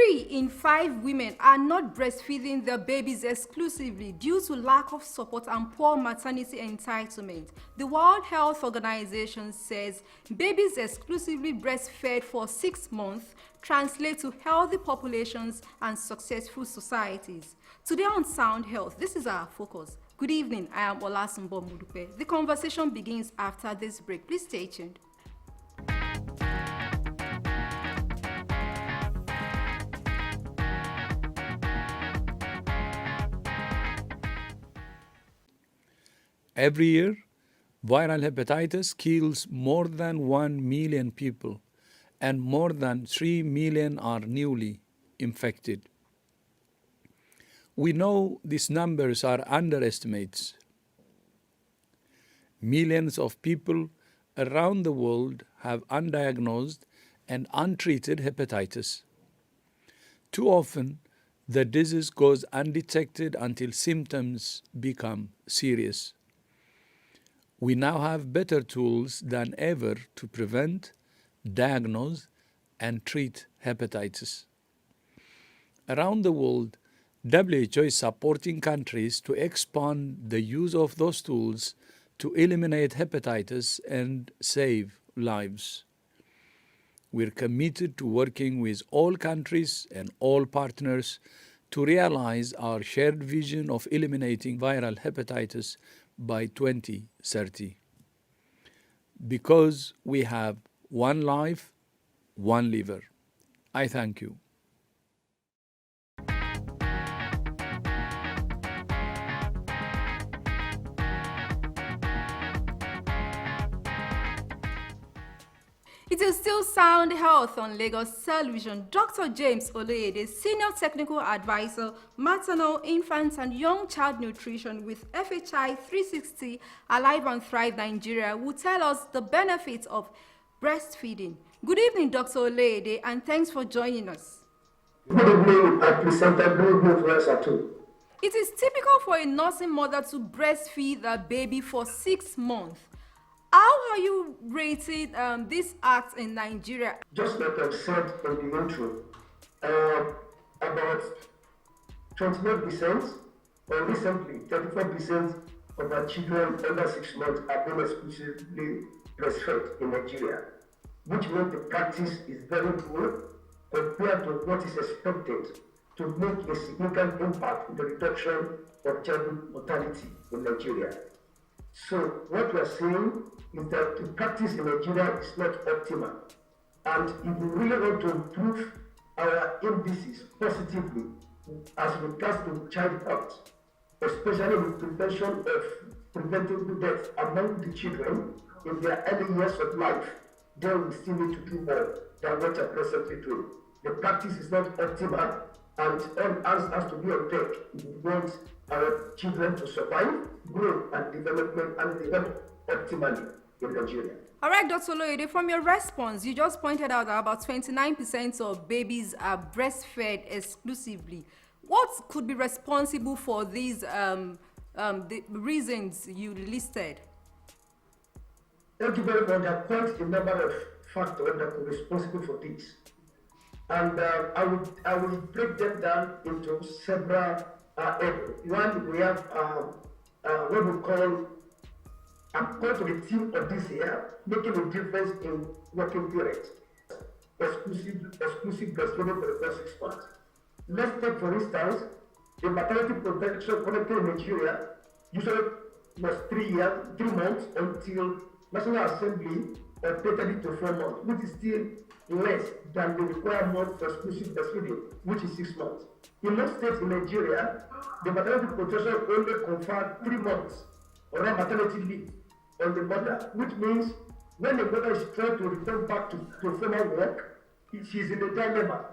3 in 5 women are not breastfeeding their babies exclusively due to lack of support and poor maternity entitlement. The World Health Organization says babies exclusively breastfed for 6 months translate to healthy populations and successful societies. Today on Sound Health, this is our focus. Good evening, I am Olasumbo Modupe. The conversation begins after this break. Please stay tuned. Every year, viral hepatitis kills more than 1 million people, and more than 3 million are newly infected. We know these numbers are underestimates. Millions of people around the world have undiagnosed and untreated hepatitis. Too often, the disease goes undetected until symptoms become serious. We now have better tools than ever to prevent, diagnose, and treat hepatitis. Around the world, WHO is supporting countries to expand the use of those tools to eliminate hepatitis and save lives. We're committed to working with all countries and all partners to realize our shared vision of eliminating viral hepatitis by 2030. Because we have one life, one liver. I thank you. It is still Sound Health on Lagos Television. Dr. James Oloyede, Senior Technical Advisor, Maternal, Infant and Young Child Nutrition with FHI 360 Alive&Thrive Nigeria, will tell us the benefits of breastfeeding. Good evening, Dr. Oloyede, and thanks for joining us. Good evening, presenter. Good evening to us too. It is typical for a nursing mother to breastfeed a baby for 6 months. How are you rating this act in Nigeria? Just like I've said in the intro, about 29% or recently 34% of our children under 6 months are being exclusively breastfed in Nigeria, which means the practice is very poor compared to what is expected to make a significant impact in the reduction of child mortality in Nigeria. So what we are saying is that the practice in Nigeria is not optimal. And if we really want to improve our indices positively as regards to child health, especially with prevention of preventable death among the children in their early years of life, then we still need to do more than what we are presently doing. The practice is not optimal, and all hands has to be on deck if we want our children to survive, grow, and develop optimally in Nigeria. All right, Dr. Oloyede, from your response, you just pointed out that about 29% of babies are breastfed exclusively. What could be responsible for these the reasons you listed? Thank you very much. There are quite a number of factors that are responsible for this. And I will break them down into several areas. One, we have what we call, I'm going to the theme of this year, making a difference in working parents. Exclusive breastfeeding for the first 6 months. Let's take, for instance, the maternity protection policy in Nigeria usually was 3 months until National Assembly updated it to 4 months, which is still less than the required month for exclusive breastfeeding, which is 6 months. In most states in Nigeria, the maternity protection only confers 3 months on maternity leave on the mother, which means when the mother is trying to return back to formal work, she's in a dilemma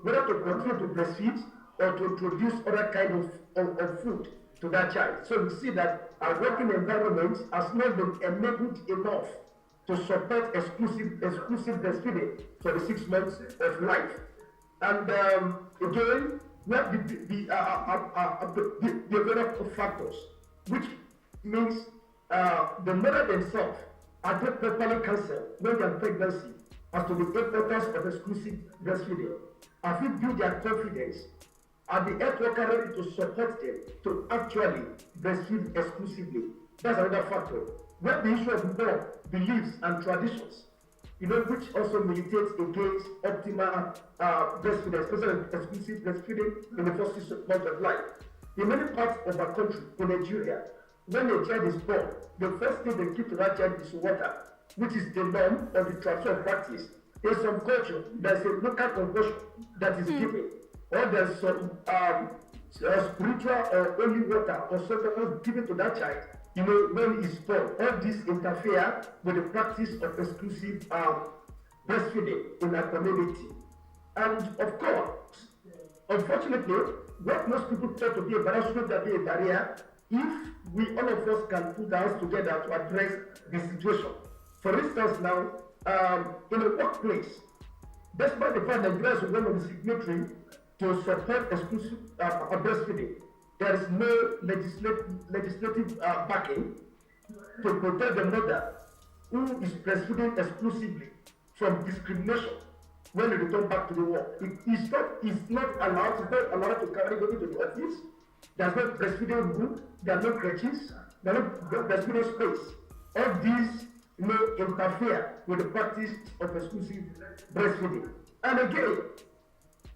whether to continue to breastfeed or to introduce other kind of food to that child. So we see that our working environment has not been enabled enough to support exclusive breastfeeding for the 6 months of life. And again, we have the development factors, which means the mother themselves are not properly counseled when they are in pregnancy as to the importance of exclusive breastfeeding, have you built their confidence? Are the health worker ready to support them to actually breastfeed exclusively? That's another factor. When the issue of more beliefs and traditions, which also militates against optimal breastfeeding, especially exclusive breastfeeding in the first 6 months of life. In many parts of our country, in Nigeria, when a child is born, the first thing they give to that child is water, which is the norm of the traditional practice. In some culture, there's a local compulsion that is given, or there's some spiritual or holy water or something given to that child, when he's born. All this interfere with the practice of exclusive breastfeeding in our community. And of course, unfortunately, what most people thought to be a barrier should not be a barrier if we, all of us, can put our hands together to address the situation. For instance, now, in a workplace, despite the fact that Nigeria is one of the signatories to support exclusive breastfeeding, there is no legislative backing to protect the mother who is breastfeeding exclusively from discrimination when they return back to the work. It's not allowed to carry baby to the office. There's no breastfeeding room, there are no crutches, there are no breastfeeding space. All these interfere with the practice of exclusive breastfeeding. And again,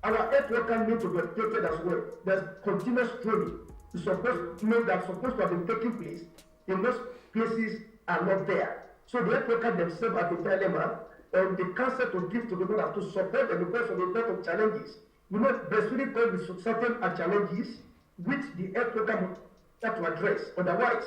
our health workers need to be updated as well. There's continuous training. That's supposed to have been taking place in those places are not there. So the health workers themselves are the dilemma on the counsel to give to the mother to support them because of the lot of challenges. Breastfeeding comes with certain challenges which the health worker have to address. Otherwise,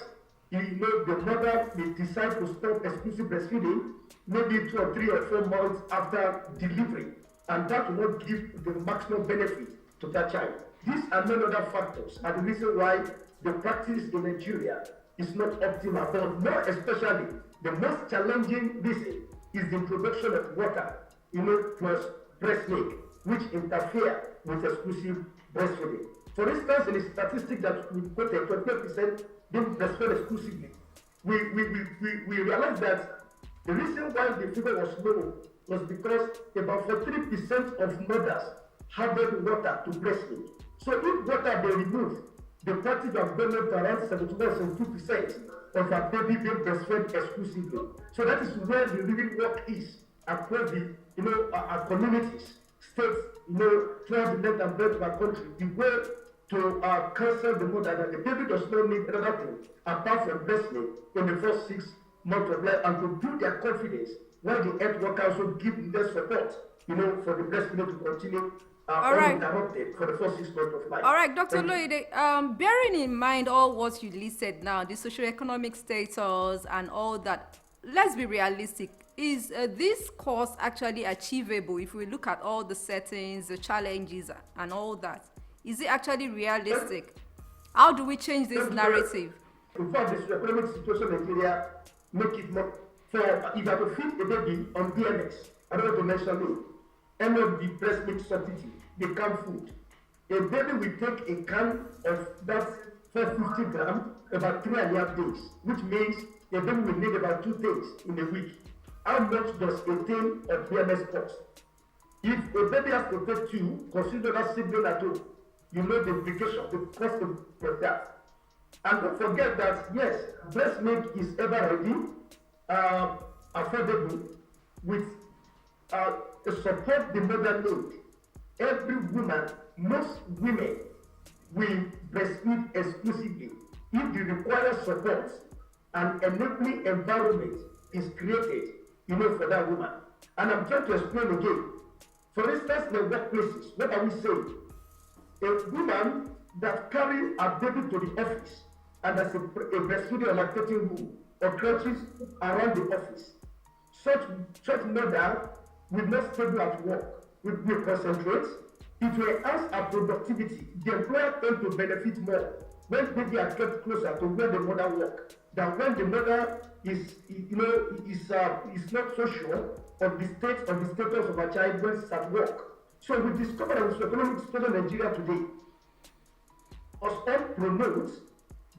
the mother may decide to stop exclusive breastfeeding maybe 2 or 3 or 4 months after delivery, and that will not give the maximum benefit to that child. These and many other factors are the reason why the practice in Nigeria is not optimal, but more especially, the most challenging reason is the introduction of water, plus breast milk, which interfere with exclusive breastfeeding. For instance, in the statistic that we quoted, 28% being breastfed exclusively, we realized that the reason why the figure was low was because about 43% of mothers harbored water to breastfeed. So if water they remove, the practice of gone up to around 71-72% of our baby being breastfed exclusively. So that is where the real work is across the our communities, states, throughout the length and breadth of our country. The way to counsel the mother that the baby does not need another thing apart from breast milk in the first 6 months of life, and to build their confidence while the health workers also give their support, for the breastfeeding to continue uninterrupted for the first 6 months of life. All right, Dr. Oloyede, bearing in mind all what you listed now, the socioeconomic status and all that, let's be realistic. Is this course actually achievable if we look at all the settings, the challenges, and all that? Is it actually realistic? How do we change this narrative? In fact, the socioeconomic situation in Nigeria make it more for if I to feed a baby on DMX, I don't want to mention it, any of the breast milk substitute, the canned food. A baby will take a can of that 450 grams about 3.5 days, which means a baby will need about 2 days in a week. How much does a tin of DMS cost? If a baby has to take 2, consider that sibling at home. The implication, the cost of that. And don't forget that, yes, breast milk is ever ready, affordable, with support the mother need. Every woman, most women will breastfeed exclusively if the required support and enabling environment is created, for that woman. And I'm trying to explain again. For instance, in the workplaces, what are we saying? A woman that carry a baby to the office and has a breastfeeding or lactating room or crutches around the office, such mother will not stable at work, will concentrate, it will enhance her productivity. The employer tend to benefit more when baby are kept closer to where the mother work than when the mother is not so sure of the status of her child when she's at work. So we discovered that the economic situation in Nigeria today must help promote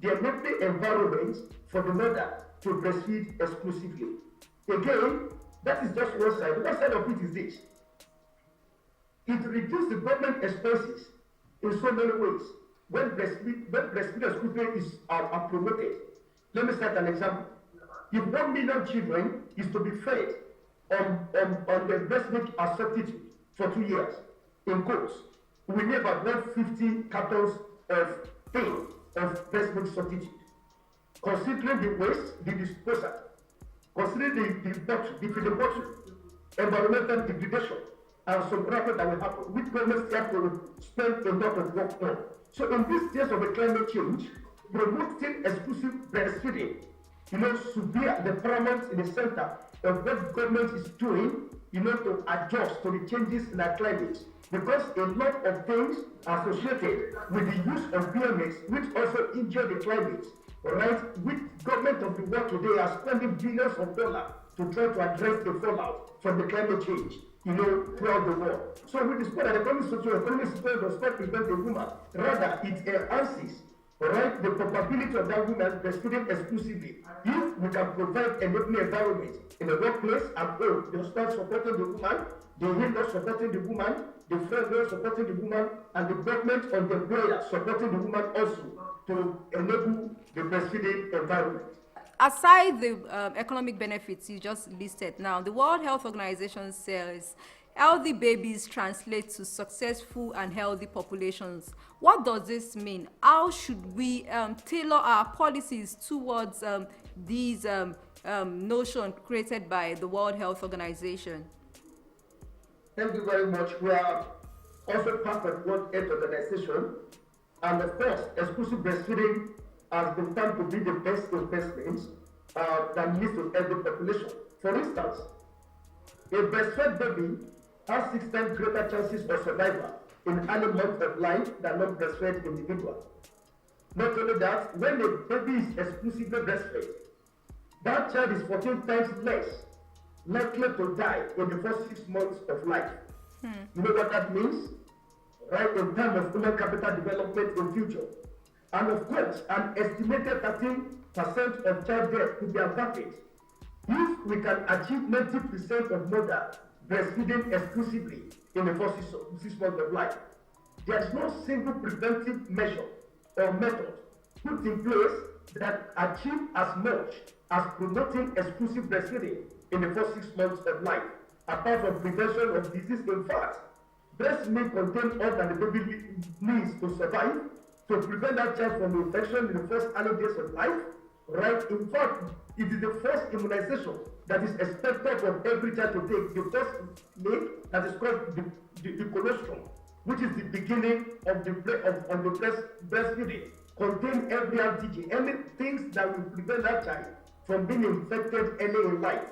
the enabling environment for the mother to breastfeed exclusively. Again, That is just one side. One side of it is this. It reduces the government expenses in so many ways. When breastfeeding exclusively is are promoted, let me set an example. If 1 million children is to be fed on the breast milk as substitute for 2 years, in quotes, we need about 150 cartons of thing of breast milk substitute. Considering the waste, the disposal, considering the bottle, the feeding bottle, environmental degradation, and some profit that will happen, which governments have to spend a lot of work on. So in this case of the climate change, promoting exclusive breastfeeding, should be the paramount in the center of what government is doing, to adjust to the changes in our climate. Because a lot of things are associated with the use of BMX, which also injure the climate, right? Which government of the world today are spending billions of dollars to try to address the fallout from the climate change, throughout the world. So we discover that economic system does not prevent the woman, rather it enhances, right, the probability of that woman breastfeeding exclusively. If we can provide enabling environment in the workplace and home, the husband supporting the woman, the in-law supporting the woman, the friend supporting the woman, and the government on the employer supporting the woman also to enable the breastfeeding environment. Aside the economic benefits you just listed now, the World Health Organization says healthy babies translate to successful and healthy populations. What does this mean? How should we tailor our policies towards these notions created by the World Health Organization? Thank you very much. We are also part of World Health Organization, and of course, exclusive breastfeeding has been found to be the best investment that leads to every population. For instance, a breastfed baby has 6 times greater chances of survival in early months of life than non-breastfed individual. Not only that, when the baby is exclusively breastfed, that child is 14 times less likely to die in the first 6 months of life. You know what that means? Right, in terms of human capital development in future. And of course, an estimated 13% of child death could be averted if we can achieve 90% of mother breastfeeding exclusively in the first 6 months of life. There is no single preventive measure or method put in place that achieve as much as promoting exclusive breastfeeding in the first 6 months of life, apart from prevention of disease. In fact, breast milk contains all that the baby needs to survive, to prevent that child from infection in the first early days of life, right? In fact, it is the first immunization that is expected from every child to take. The first milk that is called the colostrum, which is the beginning of the breastfeeding, contain every antigen, any things that will prevent that child from being infected early in life,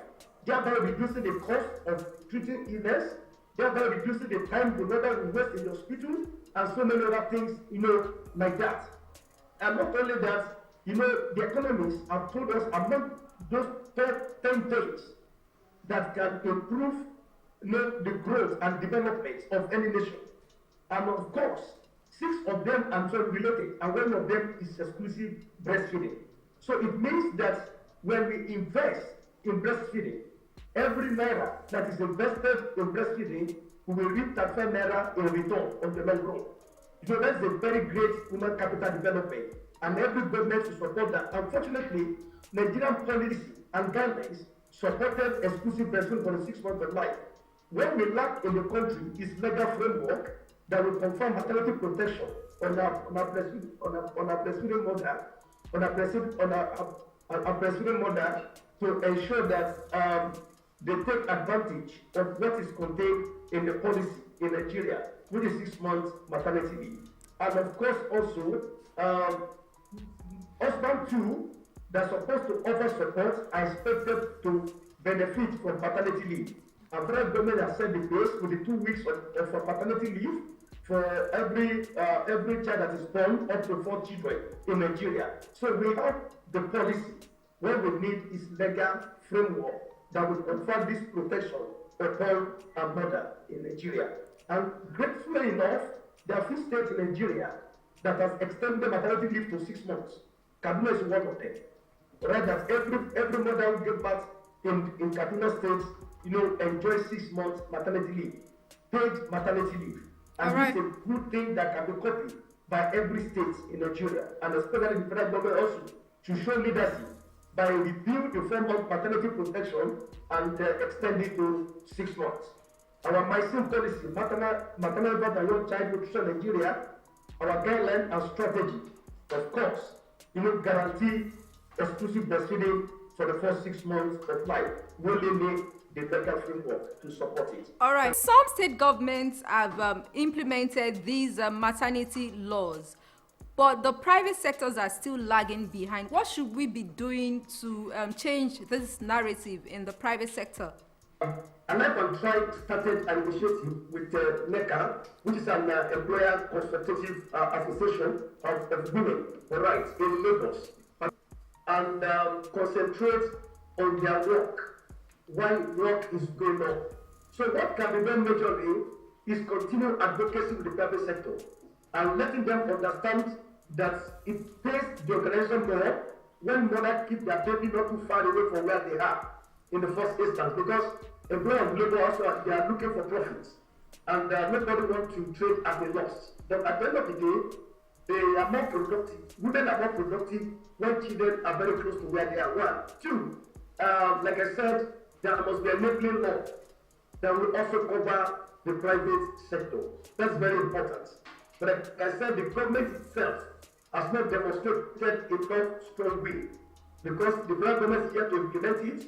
thereby reducing the cost of treating illness, thereby reducing the time the mother will waste in the hospital, and so many other things, like that. And not only that, the economists have told us among those 10 things that can improve the growth and development of any nation. And of course, 6 of them are related, and one of them is exclusive breastfeeding. So it means that when we invest in breastfeeding, every naira that is invested in breastfeeding, we will reap 35 naira in return on the long run. That's a very great human capital development, and every government should support that. Unfortunately, Nigerian policy and guidelines supported exclusive breastfeeding for the 6 months of life. What we lack in the country is legal framework that will confirm maternity protection on our breastfeeding mother, to ensure that they take advantage of what is contained in the policy in Nigeria, with the 6 months maternity leave. And of course also, husband too, that are supposed to offer support are expected to benefit from paternity leave. And federal government has set the pace with the 2 weeks of paternity leave for every child that is born, up to 4 children in Nigeria. So we have the policy. What we need is legal framework that will confer this protection upon a mother in Nigeria. And gratefully enough, there are few states in Nigeria that has extended maternity leave to 6 months. Kaduna is one of them. Right, that every mother will give birth in Kaduna State enjoy 6 months maternity leave, paid maternity leave. All And right. this is a good thing that can be copied by every state in Nigeria, and especially the federal government also, to show leadership by reviewing the 4 month maternity protection and extend it to 6 months. Our MySim policy, maternal birth and young child nutrition in Nigeria, our guideline and strategy, of course, guarantee exclusive breastfeeding for the first 6 months of life. We only need the legal framework to support it. All right. Some state governments have implemented these maternity laws, but the private sectors are still lagging behind. What should we be doing to change this narrative in the private sector? Alive&Thrive started an initiative with NECA, which is an employer consultative association of women for rights in Lagos, and concentrate on their work while work is going on. So what can be done majorly is continue advocacy with the private sector and letting them understand that it pays the organization more when mothers keep their baby not too far away from where they are in the first instance, because employers of labor also they are looking for profits, and nobody wants to trade at a loss. But at the end of the day, they are more productive. Women are more productive when children are very close to where they are. 1, 2, like I said, there must be a enabling law that will also cover the private sector. That's very important. But like I said, the government itself has not demonstrated enough strong will, because the federal government is yet to implement it.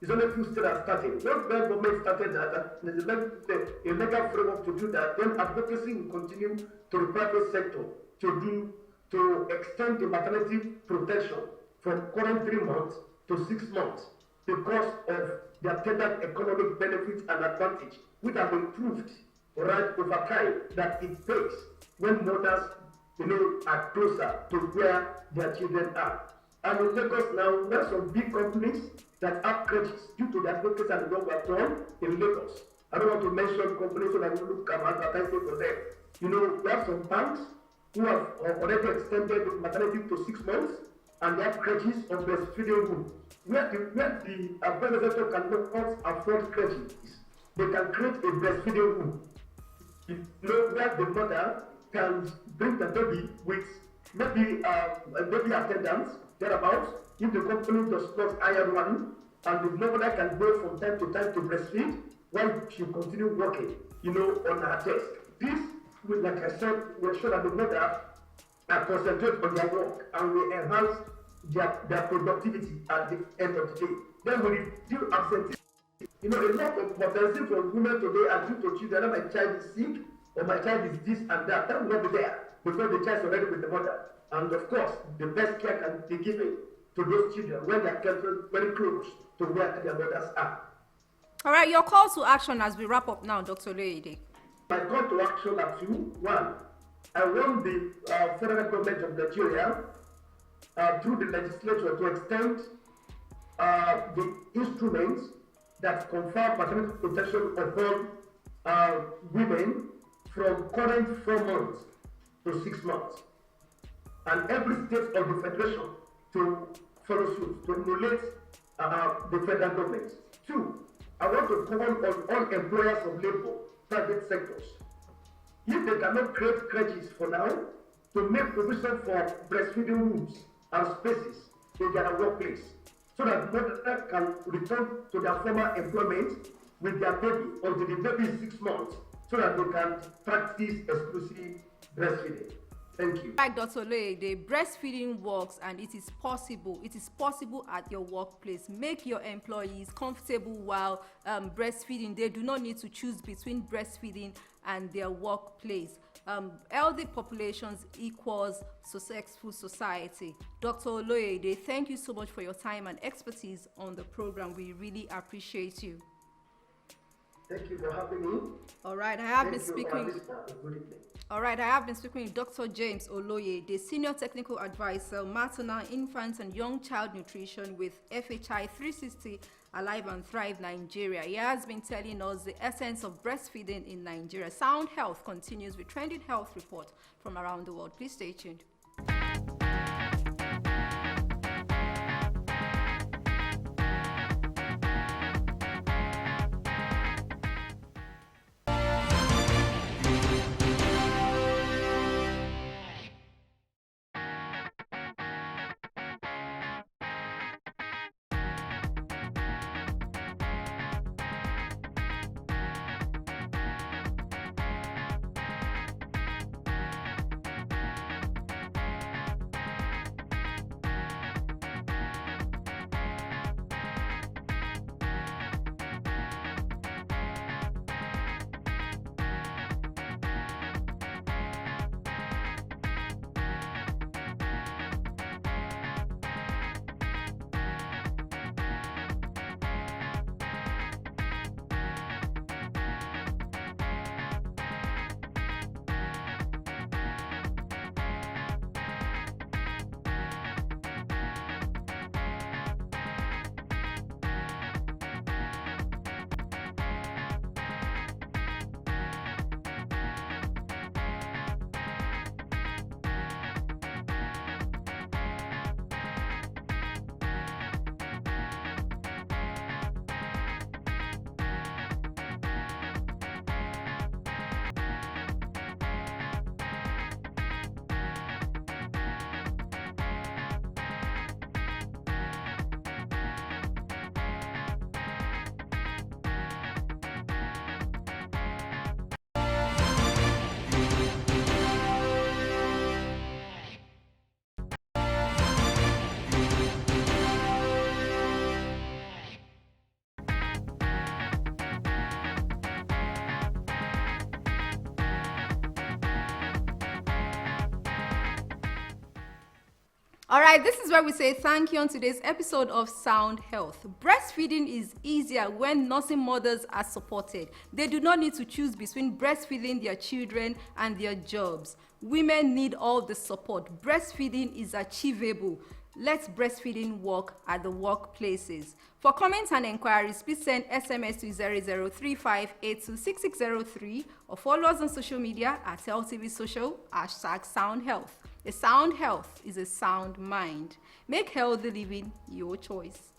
It's only a few states that started. Once the federal government started that, there's a legal framework to do that, then advocacy will continue to the private sector to extend the maternity protection from current 3 months to 6 months, because of their tender economic benefits and advantage, which have been proved right over time that it takes when mothers are closer to where their children are. And in Lagos now, there are some big companies that have crèches due to the advocacy and the work we have done in Lagos. I don't want to mention companies so that we look at advertising for them. We have some banks who have already extended maternity to 6 months, and they have crèches or breastfeeding rooms. Where the private sector cannot afford crèches, they can create a breastfeeding room. Where the mother can bring the baby with maybe a baby attendant thereabouts, if the company does not hire one, and the mother can go from time to time to breastfeed while she continue working, on her desk. This will, like I said, will show that the mother concentrate on their work and will enhance their productivity at the end of the day. Then we reduce absenteeism. A lot of potential for women today are due to children. My child is sick, or my child is this and that. That will not be there because the child is already with the mother. And of course, the best care can be given to those children when they are kept very close to where their mothers are. All right, your call to action as we wrap up now, Dr. Oloyede. My call to action are 2. 1, I want the federal government of Nigeria, through the legislature, to extend the instruments that confer maternity protection upon women from current 4 months to 6 months. And every state of the federation to follow suit, to emulate the federal government. 2, I want to call on all employers of labor, private sectors, if they cannot create crèches for now, to make provision for breastfeeding rooms and spaces in their workplace, so that mothers can return to their former employment with their baby until the baby is 6 months, so that they can practice exclusive breastfeeding. Thank you. Like Dr. Oloyede, breastfeeding works and it is possible. It is possible at your workplace. Make your employees comfortable while breastfeeding. They do not need to choose between breastfeeding and their workplace. Healthy populations equals successful society. Dr. Oloyede, thank you so much for your time and expertise on the program. We really appreciate you. Thank you for having me. All right, I have been speaking with Dr. James Oloyede, Senior Technical Advisor, Maternal, Infant and Young Child Nutrition with FHI 360 Alive&Thrive Nigeria. He has been telling us the essence of breastfeeding in Nigeria. Soundhealth continues with trending health reports from around the world. Please stay tuned. All right, this is where we say thank you on today's episode of Sound Health. Breastfeeding is easier when nursing mothers are supported. They do not need to choose between breastfeeding their children and their jobs. Women need all the support. Breastfeeding is achievable. Let breastfeeding work at the workplaces. For comments and inquiries, please send SMS to 0035826603 or follow us on social media at LTV Social, #SoundHealth. A sound health is a sound mind. Make healthy living your choice.